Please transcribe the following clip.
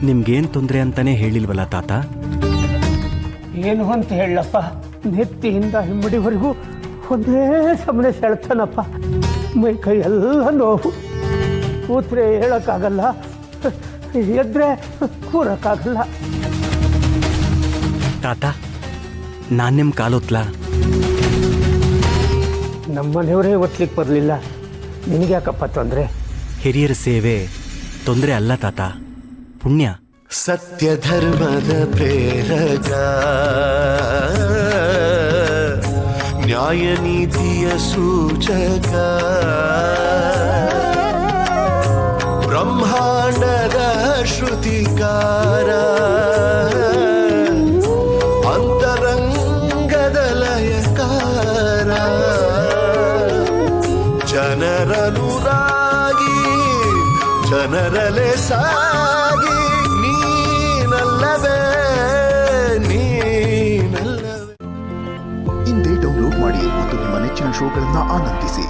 ನಿಮ್ಗೇನ್ ತೊಂದರೆ ಅಂತಾನೆ ಹೇಳಿಲ್ವಲ್ಲ ತಾತ? ಏನು ಅಂತ ಹೇಳಪ್ಪ, ನೆತ್ತಿಯಿಂದ ಹಿಮ್ಮಡಿವರೆಗೂ ಒಂದೇ ಸಮನೆ ಸೆಳ್ತಾನಪ್ಪ. ಮೈ ಕೈ ಎಲ್ಲ ನೋವು, ಕೂತ್ರೆ ಹೇಳೋಕ್ಕಾಗಲ್ಲ, ಎದ್ರೆ ಕೂರಕ್ಕಾಗಲ್ಲ. ತಾತ, ನಾನ್ ನಿಮ್ ಕಾಲೊತ್ಲಾ? ನಮ್ಮನೆಯವರೇ ಒತ್ಲಿಕ್ಕೆ ಬರಲಿಲ್ಲ, ನಿನಗ್ಯಾಕಪ್ಪ ತೊಂದರೆ? ಹಿರಿಯರ ಸೇವೆ ತೊಂದರೆ ಅಲ್ಲ ತಾತ, ಪುಣ್ಯ. ಸತ್ಯ ಧರ್ಮದ ಪ್ರೇರಕ, ನ್ಯಾಯ ನೀತಿಯ ಸೂಚಕ, ಬ್ರಹ್ಮಾಂಡದ ಶ್ರುತಿಕಾರ, ಅಂತರಂಗದ ಲಯಕಾರ, ಜನರನುರಾಗಿ ಜನರಲೆ ಸಾಗಿ, ನೀನಲ್ಲವೇ ನೀನಲ್ಲವೇ. ಇಂದೇ ಡೌನ್ಲೋಡ್ ಮಾಡಿ ಮತ್ತು ನಿಮ್ಮ ನೆಚ್ಚಿನ ಶೋಗಳನ್ನು ಆನಂದಿಸಿ.